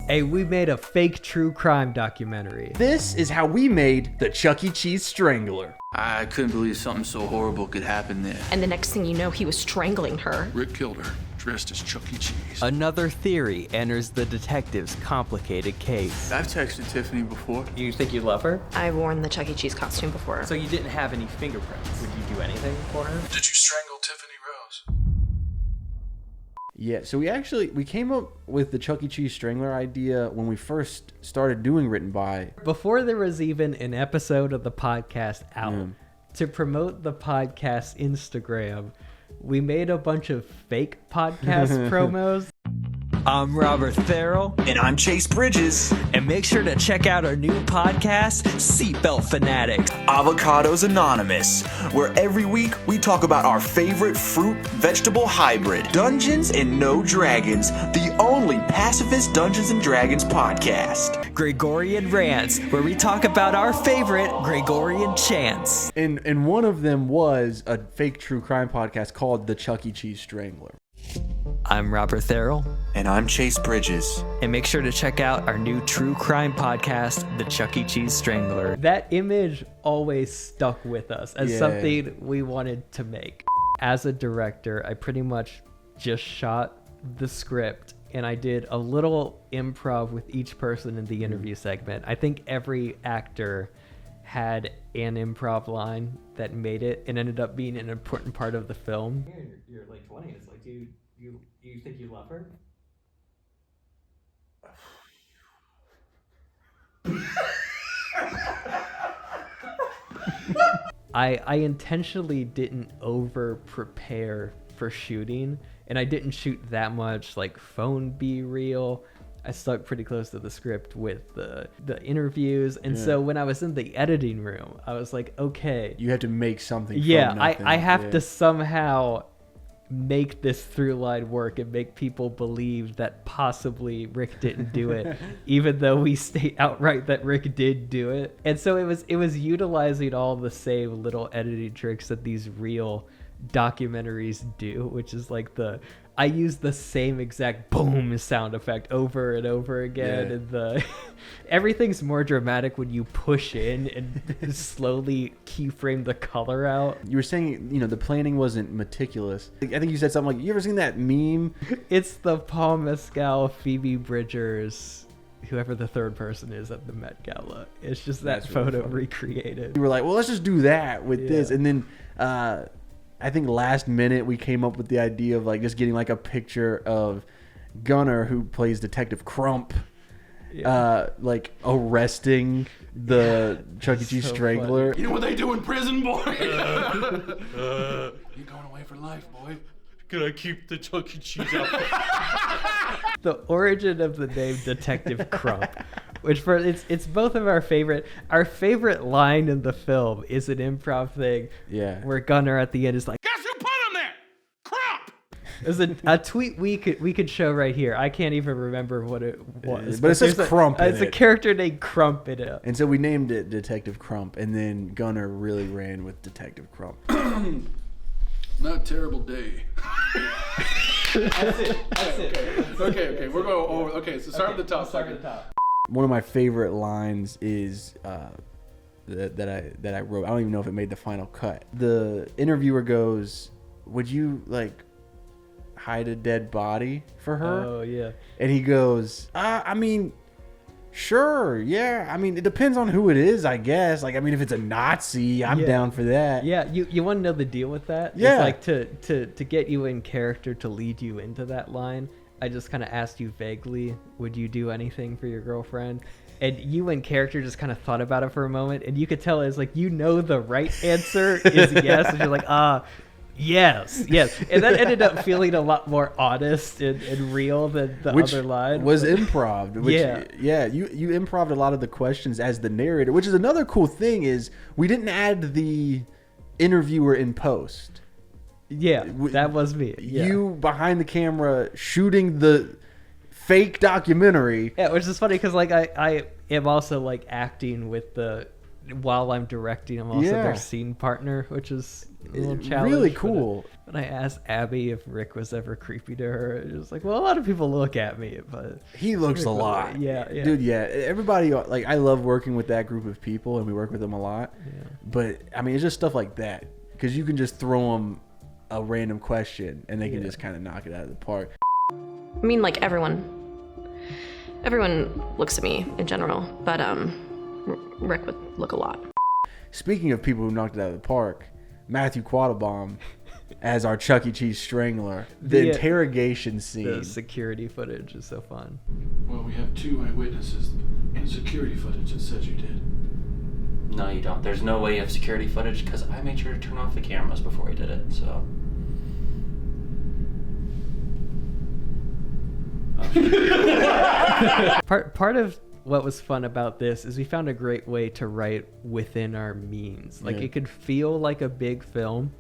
Hey, we made a fake true crime documentary. This is how we made the Chuck E Cheese Strangler. I couldn't believe something so horrible could happen there. And the next thing you know, he was strangling her. Rick killed her, dressed as Chuck E. Cheese. Another theory enters the detective's complicated case. I've texted Tiffany before. You think you love her? I've worn the Chuck E. Cheese costume before. So you didn't have any fingerprints. Would you do anything for her? Did you strangle Tiffany Rose? Yeah, so we came up with the Chuck E. Cheese Strangler idea when we first started doing Written By. Before there was even an episode of the podcast out, to promote the podcast Instagram, we made a bunch of fake podcast promos. I'm Robert Farrell. And I'm Chase Bridges. And make sure to check out our new podcast, Seatbelt Fanatics. Avocados Anonymous, where every week we talk about our favorite fruit-vegetable hybrid, Dungeons and No Dragons, the only pacifist Dungeons and Dragons podcast. Gregorian Rants, where we talk about our favorite Gregorian chants. And one of them was a fake true crime podcast called the Chuck E. Cheese Strangler. I'm Robert Farrell. And I'm Chase Bridges. And make sure to check out our new true crime podcast, The Chuck E. Cheese Strangler. That image always stuck with us as something we wanted to make. As a director, I pretty much just shot the script and I did a little improv with each person in the interview segment. I think every actor had an improv line that made it and ended up being an important part of the film. You're like 20. It's like, do you think you love her? I intentionally didn't over prepare for shooting, and I didn't shoot that much like phone be-real. I stuck pretty close to the script with the interviews, and so when I was in the editing room, I was like, okay, You had to make something from nothing. I have to somehow make this through line work and make people believe that possibly Rick didn't do it, even though we state outright that Rick did do it. And so it was utilizing all the same little editing tricks that these real documentaries do, which is like I use the same exact boom sound effect over and over again, and everything's more dramatic when you push in and slowly keyframe the color out. You were saying, the planning wasn't meticulous. I think you said something like, you ever seen that meme? It's the Paul Mescal, Phoebe Bridgers, whoever the third person is at the Met Gala. It's just that photo recreated. You were like, well, let's just do that with this. And then I think last minute we came up with the idea of like just getting like a picture of Gunnar, who plays Detective Crump, like arresting the Chuck E. Cheese Strangler. You know what they do in prison, boy? You're going away for life, boy. Can I keep the Chuck E. Cheese out? The origin of the name Detective Crump, which it's both of our favorite line in the film is an improv thing. Yeah. Where Gunnar at the end is like, Guess who put him there? Crump! There's a tweet we could show right here. I can't even remember what it was. But it says Crump in It's a character named Crump in it. And so we named it Detective Crump, and then Gunnar really ran with Detective Crump. Not a terrible day. That's it. Okay. We're going over. Okay, so start at the top. One of my favorite lines is that I wrote. I don't even know if it made the final cut. The interviewer goes, "Would you like hide a dead body for her?" Oh yeah. And he goes, I mean, sure, yeah. I mean, it depends on who it is, I guess. Like, I mean, if it's a Nazi, I'm down for that. Yeah, you want to know the deal with that? Yeah. It's like to get you in character, to lead you into that line, I just kind of asked you vaguely, would you do anything for your girlfriend? And you in character just kind of thought about it for a moment, and you could tell it's like, the right answer is yes, and you're like, yes. And that ended up feeling a lot more honest and real than the other line. Was improv. You improved a lot of the questions as the narrator, which is another cool thing is we didn't add the interviewer in post. Yeah, that was me. Yeah. You behind the camera shooting the fake documentary. Yeah, which is funny because like I am also like acting with the while I'm directing, I'm also their scene partner, which is a little challenge. Really cool. But I asked Abby if Rick was ever creepy to her. It was like, well, a lot of people look at me, but he looks a lot. Yeah. Dude, yeah. Everybody, like, I love working with that group of people, and we work with them a lot. Yeah. But, I mean, it's just stuff like that. Because you can just throw them a random question, and they can just kind of knock it out of the park. I mean, like, everyone looks at me in general, but Rick would look a lot. Speaking of people who knocked it out of the park, Matthew Quattlebaum as our Chuck E Cheese Strangler. The interrogation scene. The security footage is so fun. Well, we have 2 eyewitnesses and security footage that says you did. No, you don't. There's no way you have security footage because I made sure to turn off the cameras before we did it, so. Part of what was fun about this is we found a great way to write within our means. Like it could feel like a big film,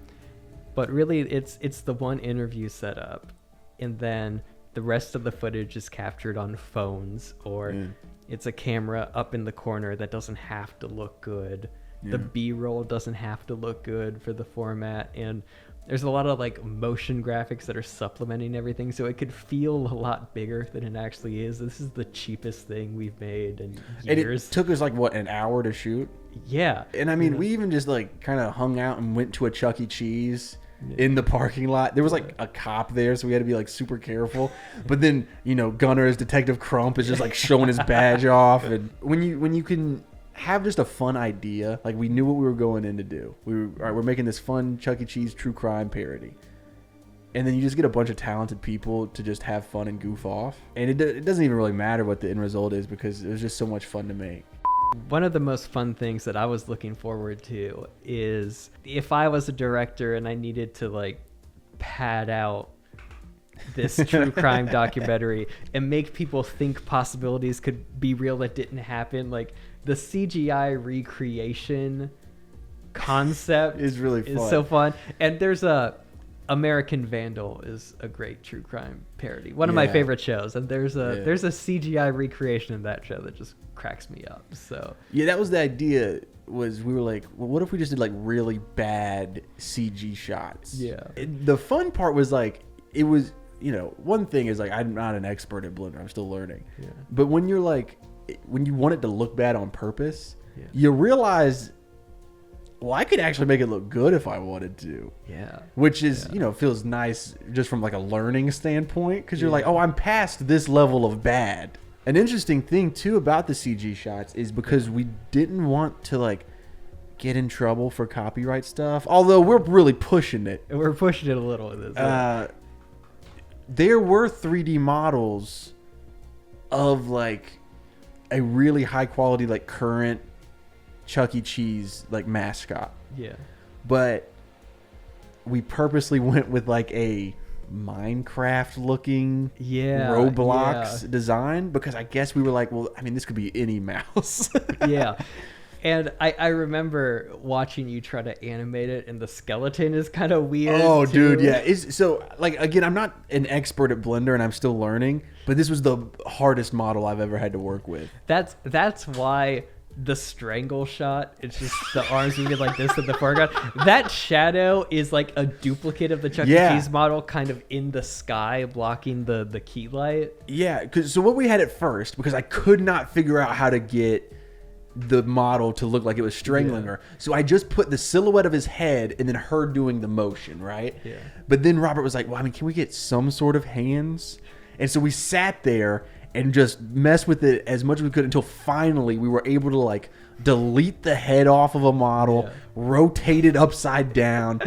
but really it's the one interview setup, and then the rest of the footage is captured on phones, or it's a camera up in the corner that doesn't have to look good. The B-roll doesn't have to look good for the format, and there's a lot of like motion graphics that are supplementing everything, so it could feel a lot bigger than it actually is. This is the cheapest thing we've made in years. And it took us like what, an hour to shoot? Yeah. And I mean, we even just like kind of hung out and went to a Chuck E. Cheese in the parking lot. There was like a cop there, so we had to be like super careful. But then, you know, Gunner as Detective Crump is just like showing his badge off. And when you can have just a fun idea, like we knew what we were going in to do. We're making this fun Chuck E. Cheese true crime parody. And then you just get a bunch of talented people to just have fun and goof off. And it doesn't even really matter what the end result is, because it was just so much fun to make. One of the most fun things that I was looking forward to is if I was a director and I needed to like pad out this true crime documentary and make people think possibilities could be real that didn't happen. Like the CGI recreation concept is really fun. Is so fun. And there's American Vandal is a great true crime parody. One of my favorite shows. And there's a CGI recreation of that show that just cracks me up. So yeah, that was the idea. Was we were like, well, what if we just did like really bad CG shots? Yeah. The fun part was like, it was, you know, one thing is like, I'm not an expert at Blender. I'm still learning. Yeah. But when you're like, when you want it to look bad on purpose, you realize, well, I could actually make it look good if I wanted to. Yeah. Which is, you know, feels nice just from like a learning standpoint, because you're like, oh, I'm past this level of bad. An interesting thing too about the CG shots is because we didn't want to like get in trouble for copyright stuff, although we're really pushing it. We're pushing it a little with this. There were 3D models of like a really high quality, like current Chuck E. Cheese like mascot. Yeah. But we purposely went with like a Minecraft looking Roblox design, because I guess we were like, well, I mean, this could be any mouse. Yeah. And I remember watching you try to animate it, and the skeleton is kind of weird. Oh, too. dude, yeah. So, like, again, I'm not an expert at Blender, and I'm still learning, but this was the hardest model I've ever had to work with. That's why the strangle shot, it's just the arms moving like this in the foreground. That shadow is like a duplicate of the Chuck E. Cheese model, kind of in the sky, blocking the key light. Yeah, so what we had at first, because I could not figure out how to get the model to look like it was strangling her, so I just put the silhouette of his head and then her doing the motion, right? Yeah. But then Robert was like, well, I mean, can we get some sort of hands? And so we sat there and just messed with it as much as we could until finally we were able to like delete the head off of a model, rotate it upside down.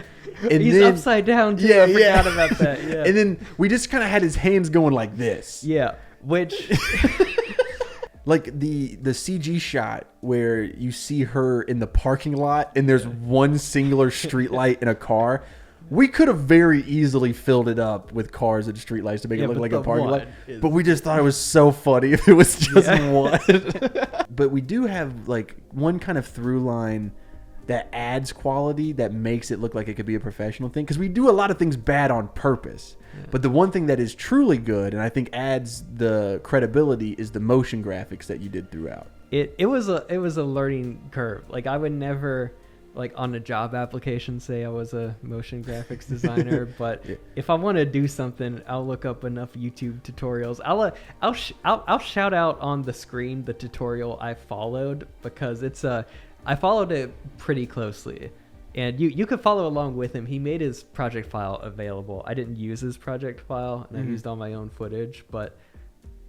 And He's then, upside down too. I forgot about that. Yeah. And then we just kind of had his hands going like this. Yeah. Which like the CG shot where you see her in the parking lot and there's one singular street light in a car. We could have very easily filled it up with cars and streetlights to make it look like a parking lot. But we just thought it was so funny if it was just one. But we do have like one kind of through line that adds quality that makes it look like it could be a professional thing. Because we do a lot of things bad on purpose. Yeah. But the one thing that is truly good and I think adds the credibility is the motion graphics that you did throughout. It was a learning curve. Like I would never like on a job application say I was a motion graphics designer, but if I want to do something, I'll look up enough YouTube tutorials. I'll shout out on the screen the tutorial I followed because I followed it pretty closely, and you could follow along with him. He made his project file available. I didn't use his project file, and I used all my own footage, but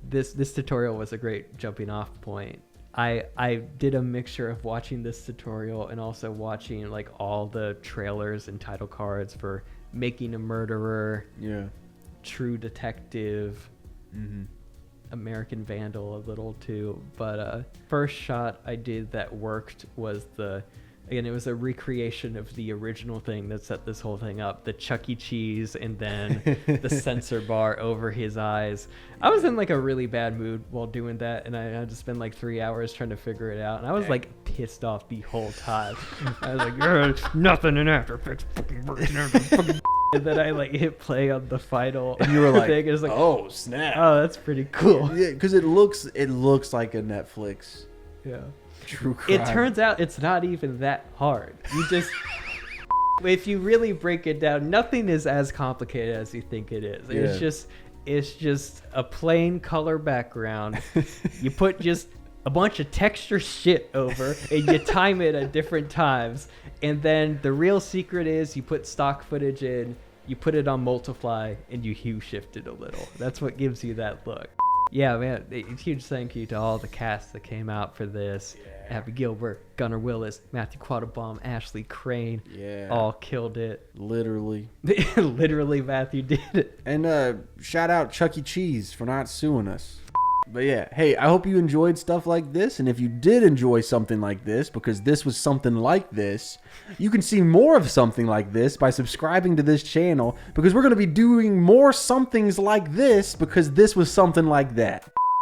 this tutorial was a great jumping off point. I did a mixture of watching this tutorial and also watching like all the trailers and title cards for Making a Murderer, True Detective, American Vandal a little too. But first shot I did that worked was it was a recreation of the original thing that set this whole thing up, the Chuck E Cheese and then the censor bar over his eyes. I was in like a really bad mood while doing that, and I had to spend like 3 hours trying to figure it out, and I was like pissed off the whole time. I was like, nothing in After Effects fucking works in After Effects. And then I like hit play on the final and you were like, thing. It was like, oh snap, oh that's pretty cool. Yeah, because it looks like a Netflix. Yeah. True crime. It turns out it's not even that hard. You just, if you really break it down, nothing is as complicated as you think it is. It's just a plain color background. You put just a bunch of texture shit over, and you time it at different times. And then the real secret is you put stock footage in, you put it on multiply, and you hue shift it a little. That's what gives you that look. Yeah, man, a huge thank you to all the cast that came out for this. Abby Gilbert, Gunnar Willis, Matthew Quattlebaum, Ashley Crane, all killed it. Literally. Literally, Matthew did it. And shout out Chuck E Cheese for not suing us. But yeah, hey, I hope you enjoyed stuff like this. And if you did enjoy something like this, because this was something like this, you can see more of something like this by subscribing to this channel, because we're going to be doing more somethings like this because this was something like that.